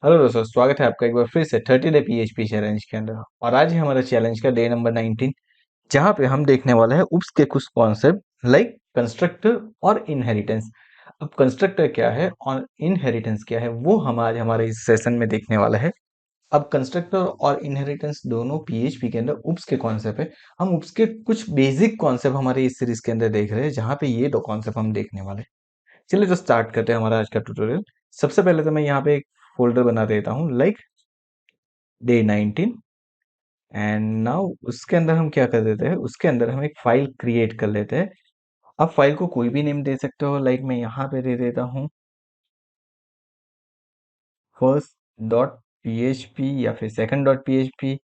Hello दोस्तों, स्वागत है आपका एक बार फिर से 30 डे पीएचपी चैलेंज के अंदर। और आज है हमारा चैलेंज का डे नंबर 19, जहाँ पे हम देखने वाले हैं उप्स के कुछ कॉन्सेप्ट लाइक कंस्ट्रक्टर और इनहेरिटेंस। अब कंस्ट्रक्टर क्या है और इनहेरिटेंस क्या है वो हम आज हमारे इस सेशन में देखने वाले हैं। अब कंस्ट्रक्टर और इनहेरिटेंस दोनों पीएचपी के अंदर उप्स के कॉन्सेप्ट है। हम उप्स के कुछ बेसिक कॉन्सेप्ट हमारे इस सीरीज के अंदर देख रहे हैं, जहाँ पे ये दो कॉन्सेप्ट हम देखने वाले हैं। चलिए तो स्टार्ट करते हैं हमारा आज का ट्यूटोरियल। सबसे पहले तो मैं यहाँ पे एक फोल्डर बना देता हूँ लाइक डे 19। एंड नाउ उसके अंदर हम क्या कर देते हैं, उसके अंदर हम एक फाइल क्रिएट कर लेते हैं। आप फाइल को कोई भी नेम दे सकते हो, लाइक मैं यहाँ पे दे देता हूँ फर्स्ट डॉट पी या फिर सेकंड डॉट पी।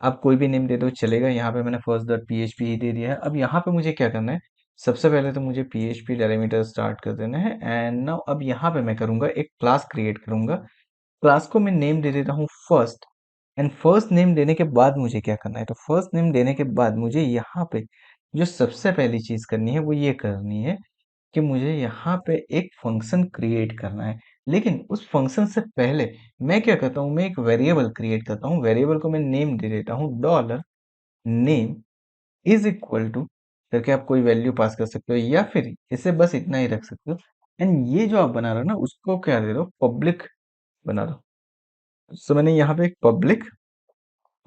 आप कोई भी नेम दे दो चलेगा। यहाँ पे मैंने फर्स्ट डॉट पी ही दे दिया है। अब यहाँ पे मुझे क्या करना है, सबसे पहले तो मुझे पी डेलीमीटर स्टार्ट कर देना है। एंड नाउ अब यहाँ पे मैं करूँगा एक क्लास क्रिएट करूँगा। क्लास को मैं नेम दे देता हूँ फर्स्ट। एंड फर्स्ट नेम देने के बाद मुझे क्या करना है, तो फर्स्ट नेम देने के बाद मुझे यहाँ पे जो सबसे पहली चीज करनी है वो ये करनी है कि मुझे यहाँ पे एक फंक्शन क्रिएट करना है। लेकिन उस फंक्शन से पहले मैं क्या करता हूँ, मैं एक वेरिएबल क्रिएट करता हूँ। वेरिएबल को मैं नेम दे देता हूँ dollar name is equal to करके। आप कोई वैल्यू पास कर सकते हो या फिर इसे बस इतना ही रख सकते हो। एंड ये जो आप बना रहे हो ना, उसको क्या दे दो, पब्लिक बना दो। सो मैंने यहाँ पे एक पब्लिक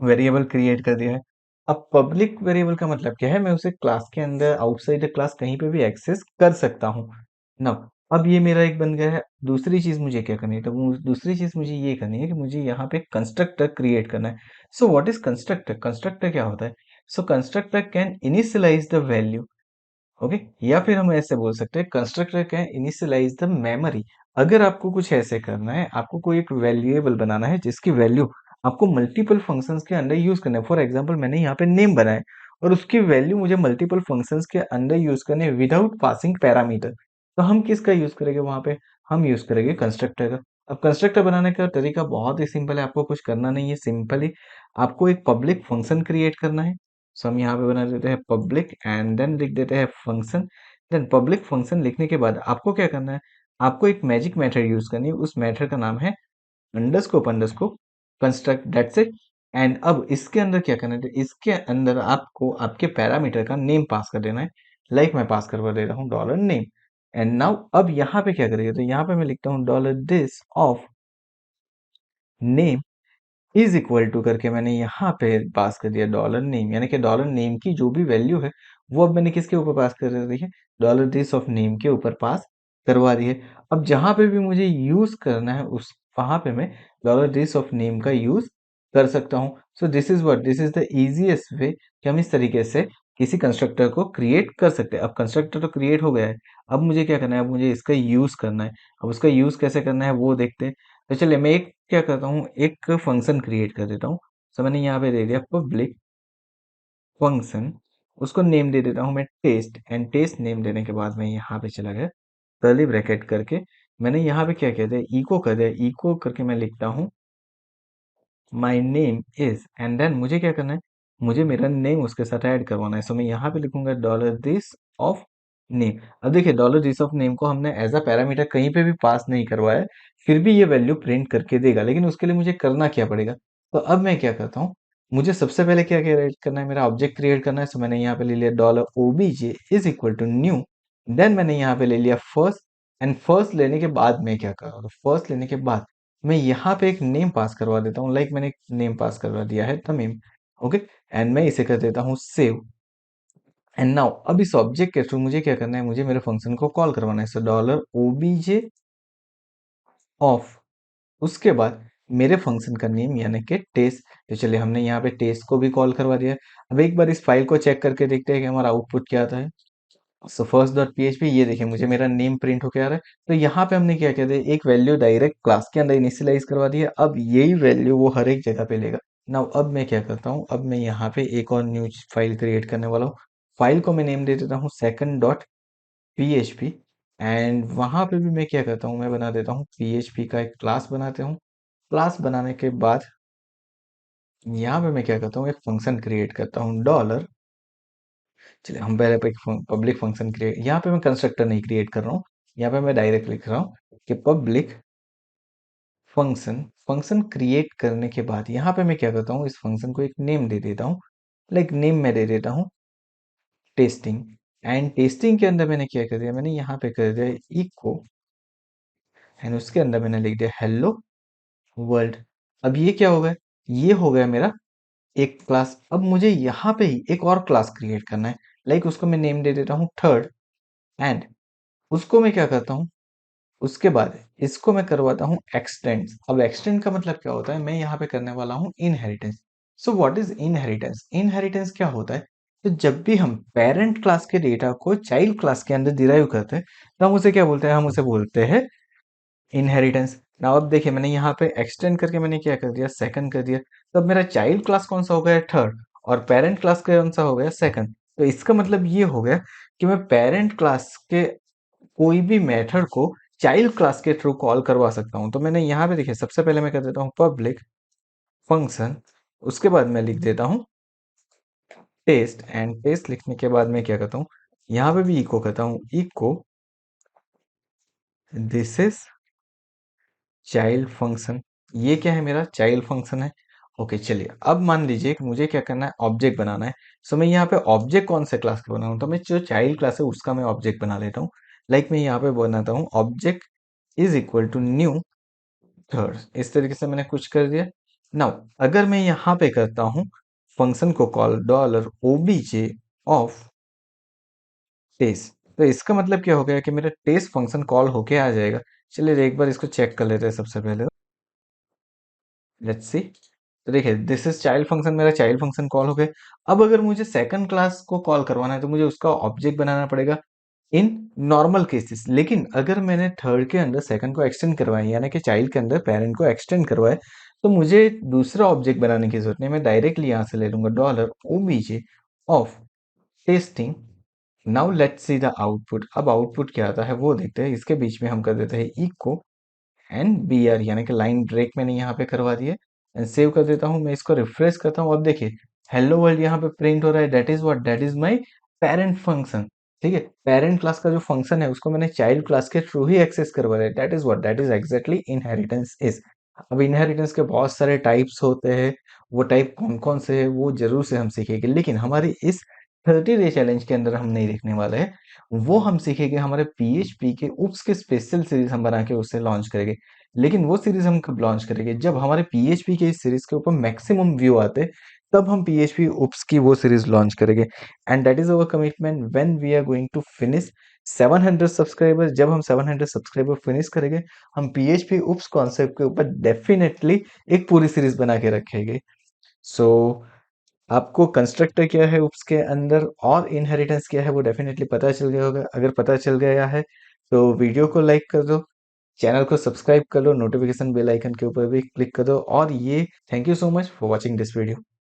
वेरिएबल क्रिएट कर दिया है। अब पब्लिक वेरिएबल का मतलब क्या है, मैं उसे क्लास के अंदर आउटसाइड द क्लास कहीं पे भी एक्सेस कर सकता हूँ। नाउ अब ये मेरा एक बन गया है। दूसरी चीज मुझे क्या करनी है, तो दूसरी चीज मुझे ये करनी है कि मुझे यहाँ पे कंस्ट्रक्टर क्रिएट करना है। So what is constructor? Constructor क्या होता है? So constructor can initialize the value. Okay, या फिर हम ऐसे बोल सकते हैं constructor can initialize the memory. अगर आपको कुछ ऐसे करना है, आपको कोई एक वेरिएबल बनाना है जिसकी वैल्यू आपको मल्टीपल फंक्शंस के अंदर यूज करना है। फॉर एग्जांपल मैंने यहाँ पे नेम बनाया और उसकी वैल्यू मुझे मल्टीपल फंक्शंस के अंदर यूज करने विदाउट पासिंग पैरामीटर। तो हम किसका यूज करेंगे वहां पे? हम यूज करेंगे कंस्ट्रक्टर का। अब कंस्ट्रक्टर बनाने का तरीका बहुत ही सिंपल है, आपको कुछ करना नहीं है। सिंपली आपको एक पब्लिक फंक्शन क्रिएट करना है। सो हम यहाँ पे बना देते हैं पब्लिक एंड देन लिख देते हैं फंक्शन। देन पब्लिक फंक्शन लिखने के बाद आपको क्या करना है, आपको एक मैजिक मेथड यूज करनी है। उस मेथड का नाम है अंडरस्कोप कंस्ट्रक्ट, दैट्स इट। एंड अब इसके अंदर क्या करना है, तो इसके अंदर आपको आपके पैरामीटर का नेम पास कर देना है। लाइक मैं पास करवा दे रहा हूँ डॉलर नेम। एंड नाउ अब यहाँ पे क्या करेंगे, तो यहाँ पे मैं लिखता हूँ dollar this of name is equal to करके मैंने यहाँ पे पास कर दिया डॉलर नेम। यानी कि डॉलर नेम की जो भी वैल्यू है वो अब मैंने किसके ऊपर पास कर दी है, डॉलर दिस ऑफ नेम के ऊपर पास करवा दी है। अब जहां पे भी मुझे यूज करना है उस वहां पे मैं डॉलर दिस ऑफ नेम का यूज कर सकता हूँ। So this is the easiest way कि हम इस तरीके से किसी कंस्ट्रक्टर को क्रिएट कर सकते हैं। अब कंस्ट्रक्टर तो क्रिएट हो गया है, अब मुझे क्या करना है, अब मुझे इसका यूज करना है। अब उसका यूज कैसे करना है वो देखते हैं। तो चलिए मैं एक क्या करता हूँ, एक फंक्शन क्रिएट कर देता हूँ। सो मैंने यहाँ पे दे दिया पब्लिक फंक्शन, उसको नेम दे देता हूँ मैं टेस्ट। एंड टेस्ट नेम देने के बाद मैं यहाँ पे चला गया कर्ली ब्रैकेट करके। मैंने यहाँ पे क्या कह दिया, इको कर दिया। इको करके मैं लिखता हूँ my name is. And then मुझे क्या करना है, मुझे मेरा नेम उसके साथ ऐड करवाना है। सो मैं यहाँ पे लिखूंगा डॉलर दिस ऑफ नेम। अब देखिए डॉलर दिस ऑफ नेम को हमने एज अ पैरामीटर कहीं पे भी पास नहीं करवाया है, फिर भी ये वैल्यू प्रिंट करके देगा। लेकिन उसके लिए मुझे करना क्या पड़ेगा, तो अब मैं क्या करता हूँ, मुझे सबसे पहले क्या क्रिएट करना है, मेरा ऑब्जेक्ट क्रिएट करना है। सो मैंने यहाँ पे ले लिया dollar OBJ is equal to new. Then मैंने यहाँ पे ले लिया फर्स्ट। एंड फर्स्ट लेने के बाद मैं क्या कर रहा हूँ, फर्स्ट लेने के बाद मैं यहाँ पे एक नेम पास करवा देता हूँ। लाइक मैंने एक नेम पास करवा दिया है तमीम। ओके, एंड मैं इसे कर देता हूँ सेव। एंड नाउ अब इस ऑब्जेक्ट के थ्रू मुझे क्या करना है, मुझे मेरे फंक्शन को कॉल करवाना है। सो डॉलर ओबीजे ऑफ, उसके बाद मेरे फंक्शन का नेम यानी कि टेस्ट। तो चलिए हमने यहाँ पे टेस्ट को भी कॉल करवा दिया है। अब एक बार इस फाइल को चेक करके देखते हैं कि हमारा आउटपुट क्या आता है। सो फर्स्ट डॉट पीएचपी, ये देखिए मुझे मेरा नेम प्रिंट होके आ रहा है। तो यहाँ पे हमने क्या किया था, एक वैल्यू डायरेक्ट क्लास के अंदर इनिशियलाइज करवा दी है। अब यही वैल्यू वो हर एक जगह पे लेगा। नाउ अब मैं क्या करता हूँ, अब मैं यहाँ पे एक और न्यू फाइल क्रिएट करने वाला हूँ। फाइल को मैं नेम दे देता हूँ सेकंड डॉट पीएचपी। एंड वहां पे भी मैं क्या करता हूँ, मैं बना देता हूँ पीएचपी का एक क्लास बनाते हूँ। क्लास बनाने के बाद यहाँ पे मैं क्या करता हूँ, एक फंक्शन क्रिएट करता हूँ डॉलर। चलिए हम पहले पे पब्लिक फंक्शन क्रिएट, यहाँ पे मैं कंस्ट्रक्टर नहीं क्रिएट कर रहा हूँ। यहाँ पे मैं डायरेक्ट लिख रहा हूँ कि पब्लिक फंक्शन फंक्शन क्रिएट करने के बाद यहाँ पे मैं क्या करता हूँ, इस फंक्शन को एक नेम दे देता हूँ। लाइक नेम मैं दे देता हूँ टेस्टिंग। एंड टेस्टिंग के अंदर मैंने क्या कर दिया, मैंने यहाँ पे कर दिया इको, एंड उसके अंदर मैंने लिख दिया हेलो वर्ल्ड। अब ये क्या हो गया, ये हो गया मेरा एक क्लास। अब मुझे यहाँ पे ही एक और क्लास क्रिएट करना है। लाइक उसको मैं नेम दे देता हूँ थर्ड, एंड उसको मैं क्या करता हूँ, उसके बाद इसको मैं करवाता हूँ एक्सटेंड। अब एक्सटेंड का मतलब क्या होता है, मैं यहाँ पे करने वाला हूँ inheritance. So what is inheritance, inheritance क्या होता है, तो जब भी हम पेरेंट क्लास के डेटा को चाइल्ड क्लास के अंदर डिराइव करते हैं, तो हम उसे क्या बोलते हैं, हम उसे बोलते हैं इनहेरिटेंस। नाउ अब देखिए मैंने यहाँ पे एक्सटेंड करके मैंने क्या कर दिया, सेकंड कर दिया। तो अब मेरा चाइल्ड क्लास कौन सा हो गया, थर्ड, और पेरेंट क्लास कौन सा हो गया, सेकंड। तो इसका मतलब ये हो गया कि मैं पेरेंट क्लास के कोई भी मेथड को चाइल्ड क्लास के थ्रू कॉल करवा सकता हूँ। तो मैंने यहाँ पे देखिए सबसे पहले मैं कर देता हूँ पब्लिक फंक्शन, उसके बाद मैं लिख देता हूँ टेस्ट, एंड टेस्ट लिखने के बाद मैं क्या करता हूँ, यहाँ पे भी इको करता हूँ, echo this is child function. ये क्या है, मेरा चाइल्ड फंक्शन है। ओके चलिए, अब मान लीजिए कि मुझे क्या करना है, ऑब्जेक्ट बनाना है। सो मैं यहाँ पे ऑब्जेक्ट कौन से क्लास का बनाऊँ, तो मैं जो चाइल्ड क्लास है उसका मैं ऑब्जेक्ट बना लेता हूँ। लाइक मैं यहाँ पे बनाता हूँ object is equal to new third, इस तरीके से मैंने कुछ कर दिया। नाउ अगर मैं यहाँ पे करता हूँ फंक्शन को call dollar OBJ of test, तो इसका मतलब क्या हो गया कि मेरा टेस्ट फंक्शन कॉल होके आ जाएगा। चलिए एक बार इसको चेक कर लेते हैं सबसे पहले। लेट्स सी, तो देखिए दिस इज चाइल्ड फंक्शन, मेरा चाइल्ड फंक्शन कॉल हो गया। अब अगर मुझे सेकंड क्लास को कॉल करवाना है तो मुझे उसका ऑब्जेक्ट बनाना पड़ेगा इन नॉर्मल केसेस। लेकिन अगर मैंने थर्ड के अंदर सेकंड को एक्सटेंड करवाया, यानी कि चाइल्ड के अंदर पेरेंट को एक्सटेंड करवाया, तो मुझे दूसरा ऑब्जेक्ट बनाने की जरूरत नहीं, मैं डायरेक्टली यहाँ से ले लूंगा dollar OBJ of testing. Now let's see the output. अब आउटपुट क्या आता है वो देखते हैं। इसके बीच में हम कर देते हैं इको एंड बी आर, यानी कि लाइन ब्रेक मैंने यहाँ पे करवा दिया एंड सेव कर देता हूँ। मैं इसको रिफ्रेश करता हूँ, अब देखिए हेलो वर्ल्ड यहाँ पे प्रिंट हो रहा है। That is what, that is my parent function. ठीक है, पेरेंट क्लास का जो फंक्शन है उसको मैंने चाइल्ड क्लास के थ्रू ही एक्सेस करवा दिया। That is what, that is exactly inheritance is. अब इनहेरिटेंस के बहुत सारे टाइप्स होते हैं, वो टाइप कौन कौन से है वो जरूर से हम सीखेंगे, लेकिन हमारी इस 30 डे चैलेंज के अंदर हम नहीं देखने वाले हैं। वो हम सीखेंगे हमारे पीएचपी के उप्स के स्पेशल सीरीज हम बना के उसे लॉन्च करेंगे। लेकिन वो सीरीज हम कब लॉन्च करेंगे, जब हमारे पीएचपी के इस सीरीज के ऊपर मैक्सिमम व्यू आते, तब हम पीएचपी उप्स की वो सीरीज लॉन्च करेंगे। And that is our commitment when we are going to finish 700 subscribers. जब हम 700 सब्सक्राइबर फिनिश करेंगे, हम पीएचपी उप्स कॉन्सेप्ट के ऊपर डेफिनेटली एक पूरी सीरीज बना के रखेंगे। सो आपको कंस्ट्रक्टर क्या है उप्स के अंदर और इनहेरिटेंस क्या है वो डेफिनेटली पता चल गया होगा। अगर पता चल गया है तो वीडियो को लाइक कर दो, चैनल को सब्सक्राइब कर लो, नोटिफिकेशन बेल आइकन के ऊपर भी क्लिक कर दो। और ये thank you so much for watching this video.